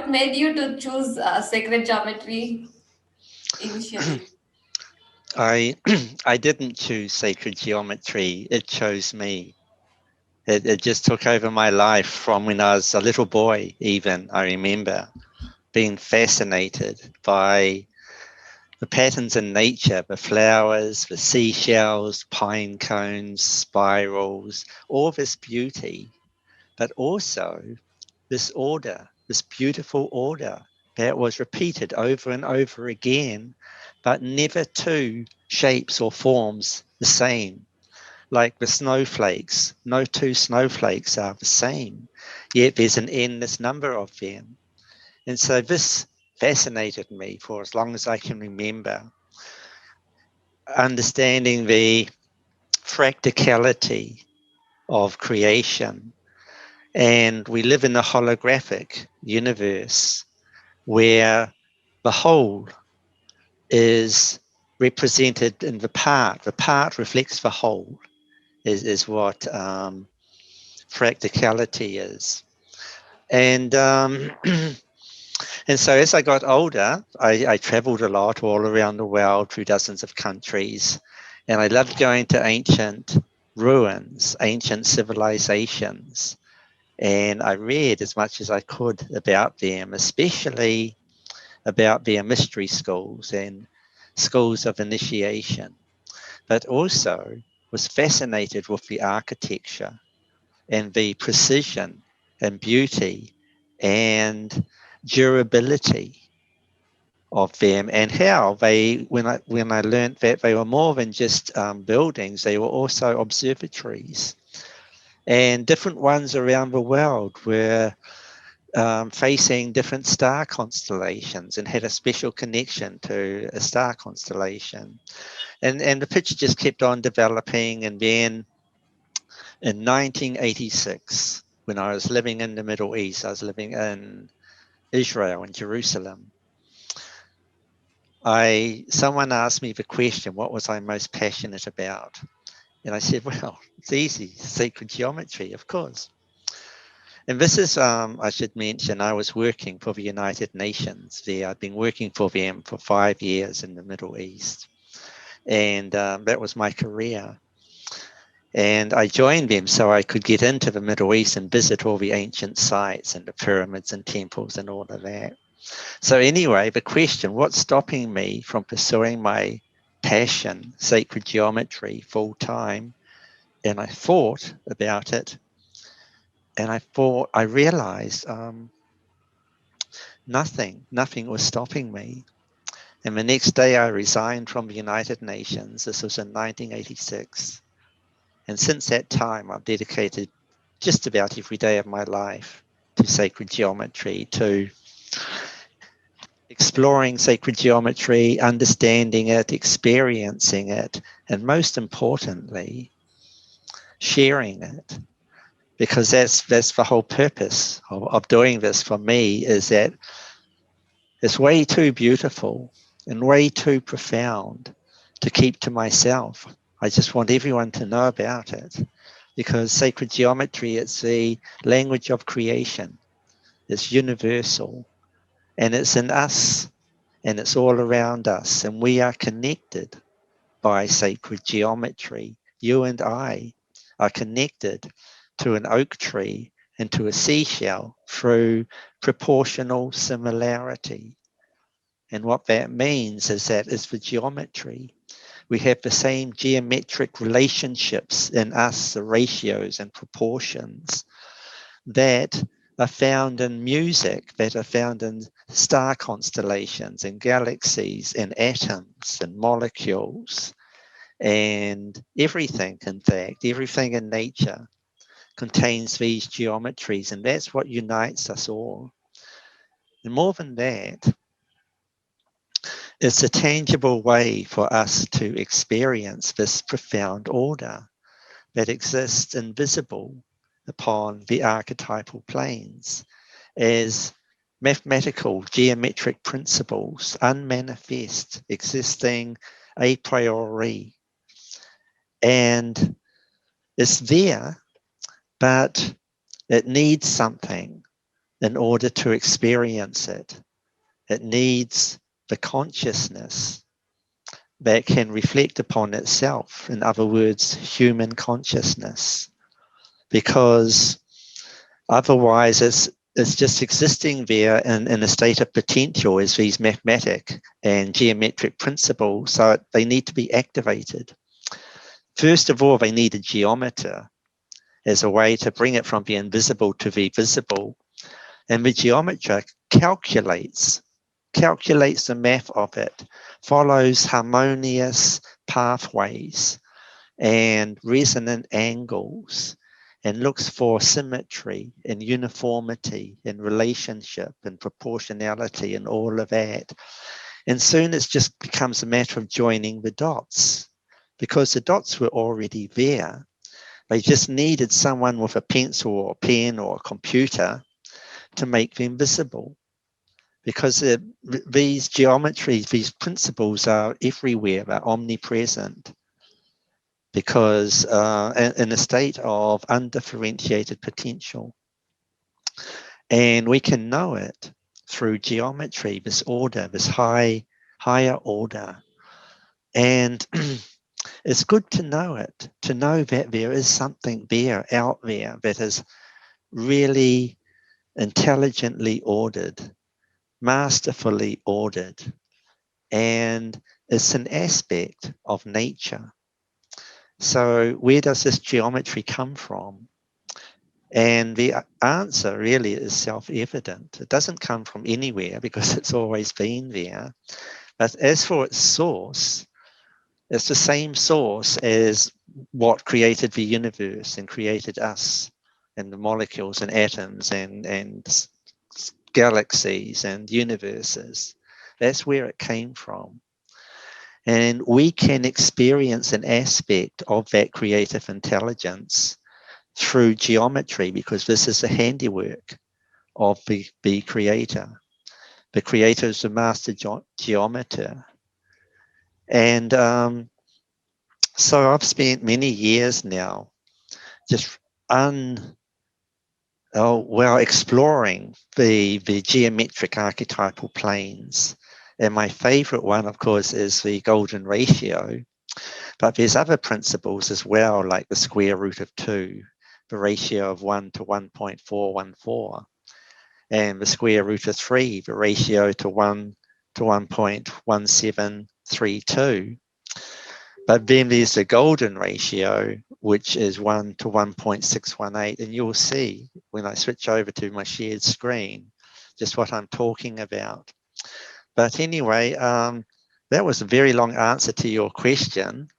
what made you to choose sacred geometry initially? I I didn't choose sacred geometry. It chose me. It just took over my life from when I was a little boy. Even I remember being fascinated by the patterns in nature, the flowers, the seashells, pine cones, spirals, all this beauty, but also this order, this beautiful order that was repeated over and over again, but never two shapes or forms the same. Like the snowflakes, no two snowflakes are the same, yet there's an endless number of them. And so this fascinated me for as long as I can remember, understanding the practicality of creation. And we live in a holographic universe where the whole is represented in the part. The part reflects the whole, is what practicality is. And and so as I got older, I traveled a lot all around the world through dozens of countries. And I loved going to ancient ruins, ancient civilizations. And I read as much as I could about them, especially about their mystery schools and schools of initiation, but also was fascinated with the architecture and the precision and beauty and durability of them, and how they, when I learned that they were more than just buildings, they were also observatories, and different ones around the world were facing different star constellations and had a special connection to a star constellation. And the picture just kept on developing. And then in 1986, when I was living in the Middle East, I was living in Israel, in Jerusalem, someone asked me the question, what was I most passionate about? And I said, well, it's easy, sacred geometry, of course. And this is, I should mention, I was working for the United Nations there. I'd been working for them for 5 years in the Middle East. And that was my career. And I joined them so I could get into the Middle East and visit all the ancient sites and the pyramids and temples and all of that. So anyway, the question, what's stopping me from pursuing my passion, sacred geometry, full time? And I thought about it, and I realized nothing was stopping me. And the next day I resigned from the United Nations. This was in 1986. And since that time, I've dedicated just about every day of my life to sacred geometry, to exploring sacred geometry, understanding it, experiencing it, and most importantly, sharing it. Because that's the whole purpose of doing this for me, is that it's way too beautiful and way too profound to keep to myself. I just want everyone to know about it, because sacred geometry, it's the language of creation. It's universal, and it's in us, and it's all around us, and we are connected by sacred geometry. You and I are connected to an oak tree and to a seashell through proportional similarity. And what that means is that it's the geometry. We have the same geometric relationships in us, the ratios and proportions that are found in music, that are found in star constellations and galaxies and atoms and molecules and everything. In fact, everything in nature contains these geometries, and that's what unites us all. And more than that, it's a tangible way for us to experience this profound order that exists invisible upon the archetypal planes as mathematical geometric principles, unmanifest, existing a priori. And it's there, but it needs something in order to experience it. It needs the consciousness that can reflect upon itself. In other words, human consciousness. Because otherwise it's just existing there in a state of potential as these mathematic and geometric principles. So they need to be activated. First of all, they need a geometer as a way to bring it from the invisible to the visible. And the geometer calculates the math of it, follows harmonious pathways and resonant angles, and looks for symmetry and uniformity and relationship and proportionality and all of that. And soon it just becomes a matter of joining the dots, because the dots were already there. They just needed someone with a pencil or a pen or a computer to make them visible. Because these geometries, these principles are everywhere, they're omnipresent. Because in a state of undifferentiated potential. And we can know it through geometry, this order, this higher order. And it's good to know it, to know that there is something there, out there, that is really intelligently ordered, masterfully ordered. And it's an aspect of nature. So where does this geometry come from? And the answer really is self-evident. It doesn't come from anywhere because it's always been there. But as for its source, it's the same source as what created the universe and created us and the molecules and atoms and galaxies and universes. That's where it came from. And we can experience an aspect of that creative intelligence through geometry, because this is the handiwork of the creator. The creator is the master geometer. And so I've spent many years now just exploring the geometric archetypal planes. And my favorite one, of course, is the golden ratio. But there's other principles as well, like the square root of 2, the ratio of 1 to 1.414, and the square root of 3, the ratio to 1 to 1.1732. But then there's the golden ratio, which is 1 to 1.618. And you'll see when I switch over to my shared screen, just what I'm talking about. But anyway, that was a very long answer to your question.